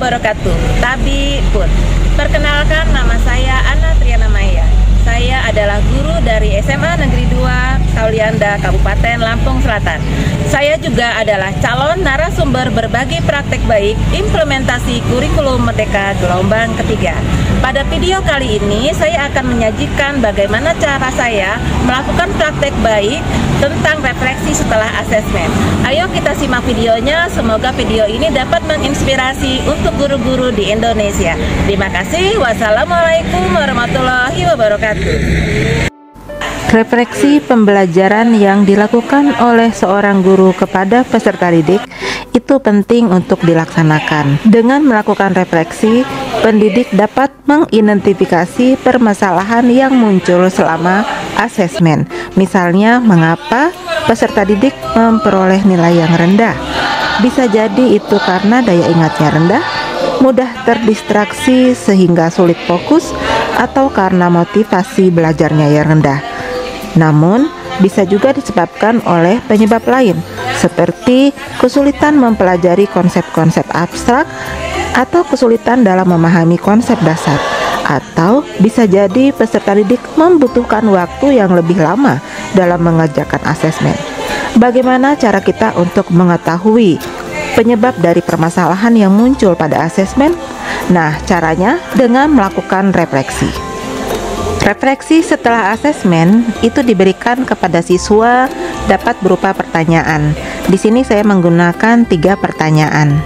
wabarakatuh. Tabi pun. Perkenalkan, nama saya Ana Triana Maya. Saya adalah guru dari SMA Negeri 2 Kaulianda, Kabupaten Lampung Selatan. Saya juga adalah calon narasumber berbagi praktek baik implementasi kurikulum Merdeka gelombang ketiga. Pada video kali ini saya akan menyajikan bagaimana cara saya melakukan praktek baik tentang refleksi setelah asesmen. Ayo kita simak videonya, semoga video ini dapat menginspirasi untuk guru-guru di Indonesia. Terima kasih. Wassalamualaikum warahmatullahi wabarakatuh. Refleksi pembelajaran yang dilakukan oleh seorang guru kepada peserta didik itu penting untuk dilaksanakan. Dengan melakukan refleksi, pendidik dapat mengidentifikasi permasalahan yang muncul selama asesmen. Misalnya, mengapa peserta didik memperoleh nilai yang rendah? Bisa jadi itu karena daya ingatnya rendah, mudah terdistraksi sehingga sulit fokus, atau karena motivasi belajarnya yang rendah. Namun, bisa juga disebabkan oleh penyebab lain, seperti kesulitan mempelajari konsep-konsep abstrak atau kesulitan dalam memahami konsep dasar, atau bisa jadi peserta didik membutuhkan waktu yang lebih lama dalam mengerjakan asesmen. Bagaimana cara kita untuk mengetahui penyebab dari permasalahan yang muncul pada asesmen? Nah, caranya dengan melakukan refleksi. Refleksi setelah asesmen itu diberikan kepada siswa dapat berupa pertanyaan. Di sini saya menggunakan 3 pertanyaan.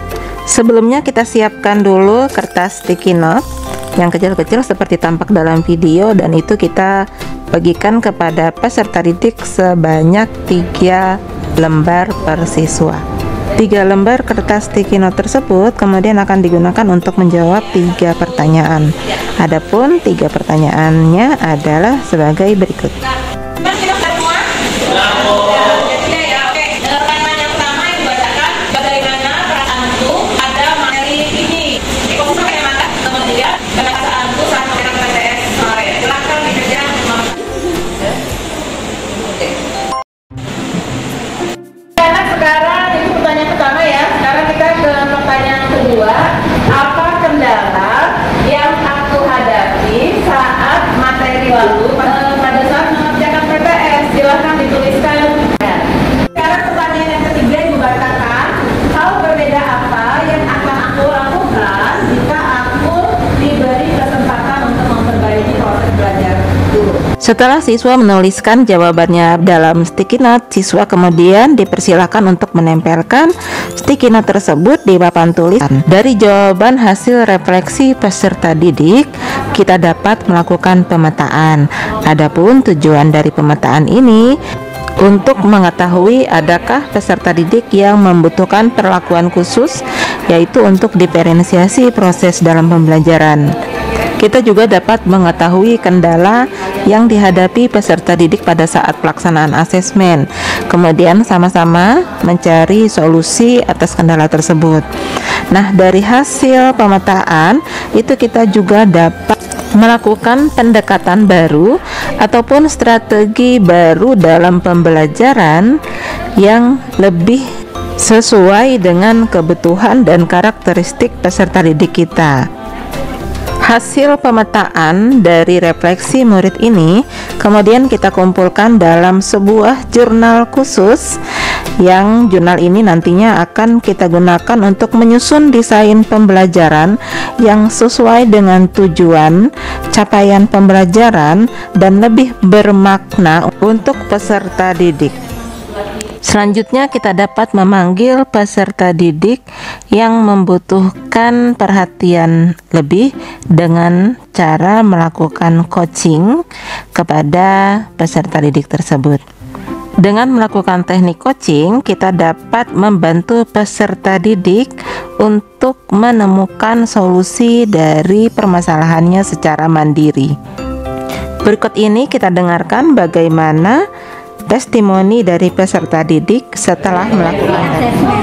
Sebelumnya kita siapkan dulu kertas sticky note yang kecil-kecil seperti tampak dalam video, dan itu kita bagikan kepada peserta didik sebanyak 3 lembar per siswa. 3 lembar kertas sticky note tersebut kemudian akan digunakan untuk menjawab 3 pertanyaan. Adapun 3 pertanyaannya adalah sebagai berikut. Apa kendala yang aku hadapi saat materi lalu pada saat mengerjakan PTS? Silahkan dituliskan. Sekarang pertanyaan yang ketiga Ibu katakan, hal berbeda apa yang akan aku lakukan jika aku diberi kesempatan untuk memperbaiki proses belajar dulu? Setelah siswa menuliskan jawabannya dalam sticky note, siswa kemudian dipersilakan untuk menempelkan sticky note tersebut di papan tulisan. Dari jawaban hasil refleksi peserta didik, kita dapat melakukan pemetaan. Adapun tujuan dari pemetaan ini untuk mengetahui adakah peserta didik yang membutuhkan perlakuan khusus, yaitu untuk diferensiasi proses dalam pembelajaran. Kita juga dapat mengetahui kendala yang dihadapi peserta didik pada saat pelaksanaan asesmen, kemudian sama-sama mencari solusi atas kendala tersebut. Nah, dari hasil pemetaan itu kita juga dapat melakukan pendekatan baru ataupun strategi baru dalam pembelajaran yang lebih sesuai dengan kebutuhan dan karakteristik peserta didik kita. Hasil pemetaan dari refleksi murid ini kemudian kita kumpulkan dalam sebuah jurnal khusus, yang jurnal ini nantinya akan kita gunakan untuk menyusun desain pembelajaran yang sesuai dengan tujuan, capaian pembelajaran, dan lebih bermakna untuk peserta didik. Selanjutnya kita dapat memanggil peserta didik yang membutuhkan perhatian lebih dengan cara melakukan coaching kepada peserta didik tersebut. Dengan melakukan teknik coaching, kita dapat membantu peserta didik untuk menemukan solusi dari permasalahannya secara mandiri. Berikut ini kita dengarkan bagaimana testimoni dari peserta didik setelah melakukan asesmen.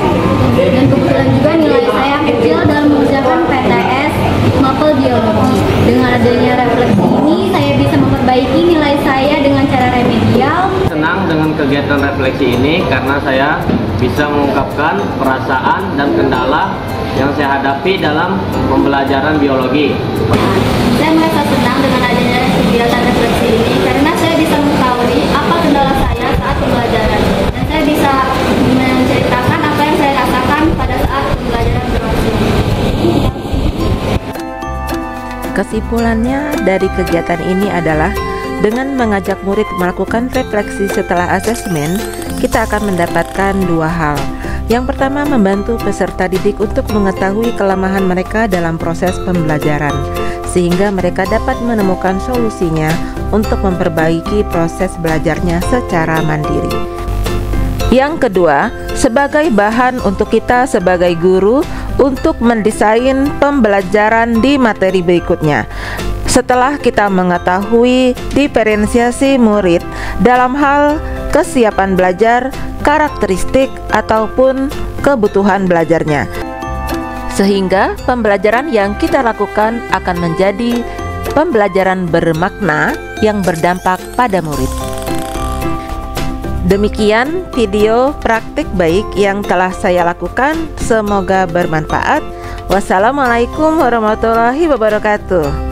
Dan kebetulan juga nilai saya kecil dalam mengerjakan PTS mapel biologi. Dengan adanya refleksi ini, saya bisa memperbaiki nilai saya dengan cara remedial. Senang dengan kegiatan refleksi ini karena saya bisa mengungkapkan perasaan dan kendala yang saya hadapi dalam pembelajaran biologi. Saya merasa senang dengan adanya kegiatan refleksi ini karena saya bisa mengetahui apa kendala saya saat pembelajaran dan saya bisa menceritakan apa yang saya rasakan pada saat pembelajaran berlangsung. Kesimpulannya dari kegiatan ini adalah dengan mengajak murid melakukan refleksi setelah asesmen, kita akan mendapatkan dua hal. Yang pertama, membantu peserta didik untuk mengetahui kelemahan mereka dalam proses pembelajaran, sehingga mereka dapat menemukan solusinya untuk memperbaiki proses belajarnya secara mandiri. Yang kedua, sebagai bahan untuk kita sebagai guru untuk mendesain pembelajaran di materi berikutnya. Setelah kita mengetahui diferensiasi murid dalam hal kesiapan belajar, karakteristik, ataupun kebutuhan belajarnya, sehingga pembelajaran yang kita lakukan akan menjadi pembelajaran bermakna yang berdampak pada murid. Demikian video praktik baik yang telah saya lakukan, semoga bermanfaat. Wassalamualaikum warahmatullahi wabarakatuh.